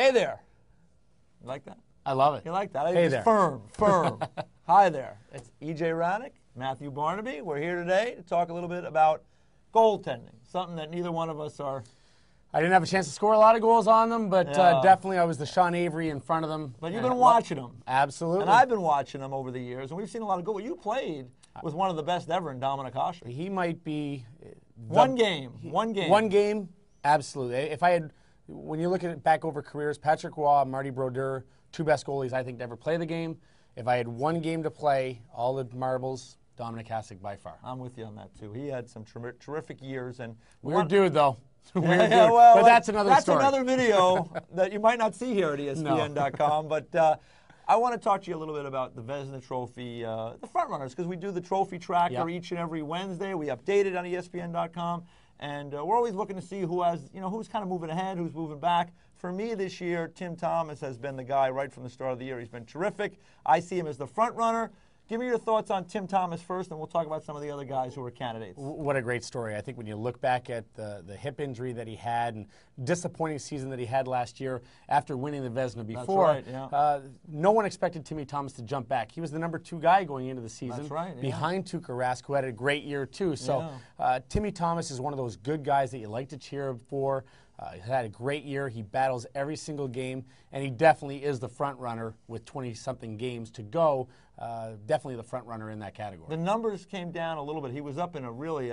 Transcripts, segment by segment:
Hey there. You like that? I love it. You like that? Hey It's there. Firm. Hi there. It's E.J. Raddick, Matthew Barnaby. We're here today to talk a little bit about goaltending, something that neither one of us are. I didn't have a chance to score a lot of goals on them, but Yeah. definitely I was the Sean Avery in front of them. But you've been watching them. Absolutely. And I've been watching them over the years, and we've seen a lot of goals. You played with one of the best ever in Dominic Hasek. He might be One game. One game, absolutely. If I had, when you look at it back over careers, Patrick Roy, Marty Brodeur, two best goalies I think to ever play the game. If I had one game to play, all the marbles, Dominic Hasek by far. I'm with you on that too. He had some terrific years, and Weird dude though. Weird dude. Well, but that's another story. That's another video that you might not see here at ESPN.com. But I want to talk to you a little bit about the Vezina Trophy, the front runners, because we do the trophy tracker each and every Wednesday. We update it on ESPN.com, and we're always looking to see who has, who's kind of moving ahead, who's moving back. For me this year, Tim Thomas has been the guy right from the start of the year. He's been terrific. I see him as the front runner. Give me your thoughts on Tim Thomas first, and we'll talk about some of the other guys who are candidates. What a great story. I think when you look back at the hip injury that he had and disappointing season that he had last year after winning the Vezina before, that's right, no one expected Timmy Thomas to jump back. He was the number 2 guy going into the season, that's right, behind Tuukka Rask, who had a great year too. So Timmy Thomas is one of those good guys that you like to cheer for. He had a great year. He battles every single game, and he definitely is the front runner with 20-something games to go. Definitely the front runner in that category. The numbers came down a little bit. He was up in a really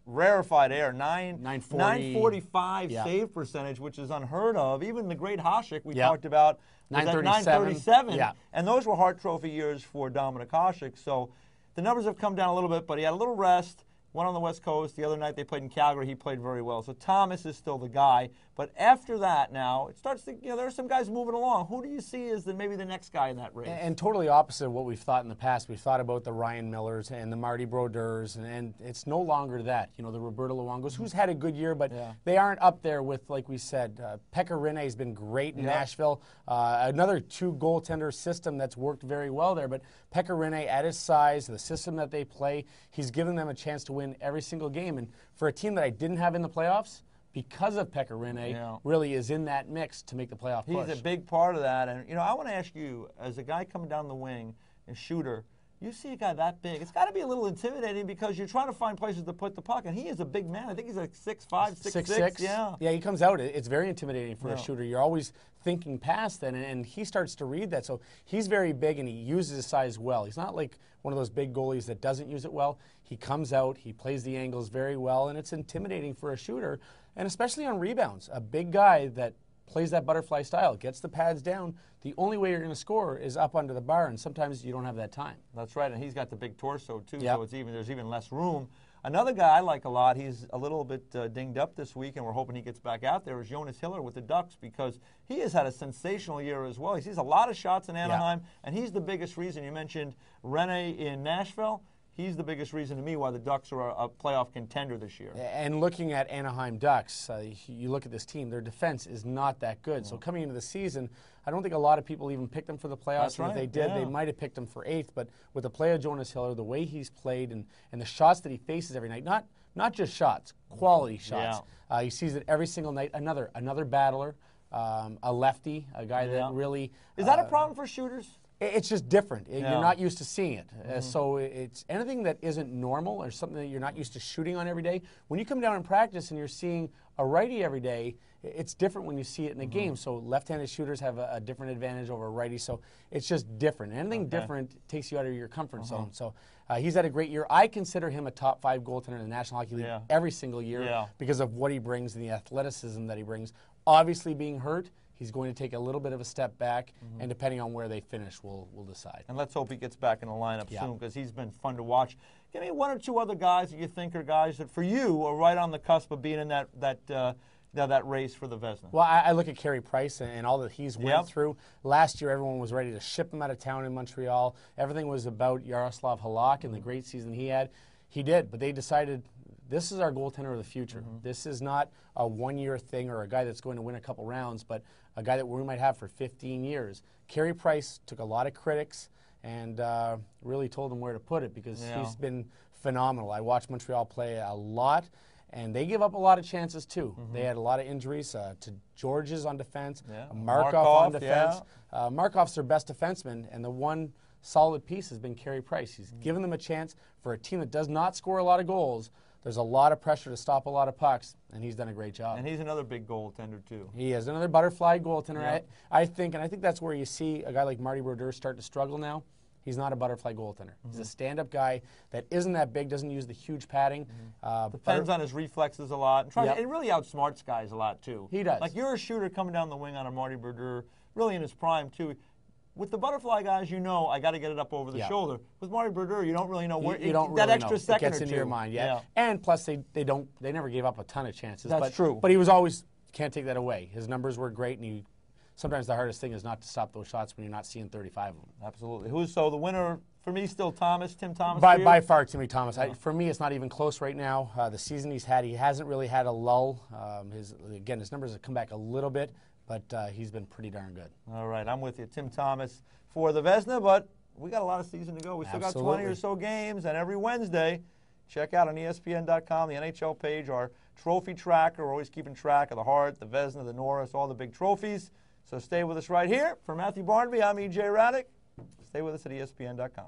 rarefied air, 945 save percentage, which is unheard of. Even the great Hasek we talked about was at 937. Yeah. And those were Hart Trophy years for Dominic Hasek. So the numbers have come down a little bit, but he had a little rest. One on the West Coast. The other night they played in Calgary. He played very well. So Thomas is still the guy. But after that now, it starts to, there are some guys moving along. Who do you see as maybe the next guy in that race? And totally opposite of what we've thought in the past. We've thought about the Ryan Millers and the Marty Brodeurs, and it's no longer that. The Roberto Luongos, who's had a good year, but they aren't up there with, like we said, Pekka Rinne has been great in Nashville. Another 2 goaltender system that's worked very well there. But Pekka Rinne, at his size, the system that they play, he's given them a chance to win every single game. And for a team that I didn't have in the playoffs, because of Pekka Rinne, really is in that mix to make the playoff push. He's a big part of that. And, I want to ask you, as a guy coming down the wing and shooter, you see a guy that big, it's got to be a little intimidating because you're trying to find places to put the puck. And he is a big man. I think he's like 6'5", 6'6". Yeah, he comes out. It's very intimidating for a shooter. You're always thinking past that, and he starts to read that. So he's very big, and he uses his size well. He's not like one of those big goalies that doesn't use it well. He comes out, he plays the angles very well, and it's intimidating for a shooter, and especially on rebounds. A big guy that plays that butterfly style, gets the pads down, the only way you're going to score is up under the bar, and sometimes you don't have that time. That's right, and he's got the big torso too, so there's even less room. Another guy I like a lot, he's a little bit dinged up this week, and we're hoping he gets back out there, is Jonas Hiller with the Ducks, because he has had a sensational year as well. He sees a lot of shots in Anaheim, and he's the biggest reason. You mentioned Rinne in Nashville. He's the biggest reason to me why the Ducks are a playoff contender this year. And looking at Anaheim Ducks, you look at this team, their defense is not that good. So coming into the season, I don't think a lot of people even picked them for the playoffs. That's right. If they did, they might have picked them for 8th. But with the play of Jonas Hiller, the way he's played, and the shots that he faces every night, not just shots, quality shots. He sees it every single night. Another battler, a lefty, a guy that really... Is that a problem for shooters? It's just different. You're not used to seeing it. So it's anything that isn't normal or something that you're not used to shooting on every day. When you come down in practice and you're seeing a righty every day, it's different when you see it in a game. So left-handed shooters have a different advantage over a righty. So it's just different. Anything different takes you out of your comfort zone. So he's had a great year. I consider him a top 5 goaltender in the National Hockey League every single year because of what he brings and the athleticism that he brings. Obviously being hurt, he's going to take a little bit of a step back, and depending on where they finish, we'll decide. And let's hope he gets back in the lineup soon, because he's been fun to watch. Give me 1 or 2 other guys that you think are guys that, for you, are right on the cusp of being in that race for the Vezina. Well, I look at Carey Price and all that he's went through. Last year, everyone was ready to ship him out of town in Montreal. Everything was about Yaroslav Halak and the great season he had. He did, but they decided, this is our goaltender of the future. This is not a one-year thing or a guy that's going to win a couple rounds, but a guy that we might have for 15 years. Carey Price took a lot of critics and really told him where to put it, because he's been phenomenal. I watched Montreal play a lot, And they give up a lot of chances, too. They had a lot of injuries to Georges on defense, Yeah. Markov on defense. Yeah. Markov's their best defenseman, and the one solid piece has been Carey Price. He's given them a chance for a team that does not score a lot of goals. There's a lot of pressure to stop a lot of pucks, and he's done a great job. And he's another big goaltender, too. He is another butterfly goaltender. Yeah. I think that's where you see a guy like Marty Brodeur start to struggle now. He's not a butterfly goaltender. He's a stand-up guy that isn't that big, doesn't use the huge padding. Depends on his reflexes a lot. And really outsmarts guys a lot, too. He does. Like, you're a shooter coming down the wing on a Marty Brodeur, really in his prime, too. With the butterfly guys, you know, I got to get it up over the shoulder. With Marty Brodeur, you don't really know where that extra second it gets into your mind. And plus, they never gave up a ton of chances. That's true. But he was always, can't take that away. His numbers were great, and sometimes the hardest thing is not to stop those shots when you're not seeing 35 of them. Absolutely. So the winner for me still Tim Thomas. By far, Timmy Thomas. For me, it's not even close right now. The season he hasn't really had a lull. His numbers have come back a little bit, but he's been pretty darn good. All right, I'm with you, Tim Thomas for the Vezina, but we got a lot of season to go. We still got 20 or so games, and every Wednesday, check out on ESPN.com, the NHL page, our trophy tracker. We're always keeping track of the Hart, the Vezina, the Norris, all the big trophies. So stay with us right here. For Matthew Barnaby, I'm E.J. Raddick. Stay with us at ESPN.com.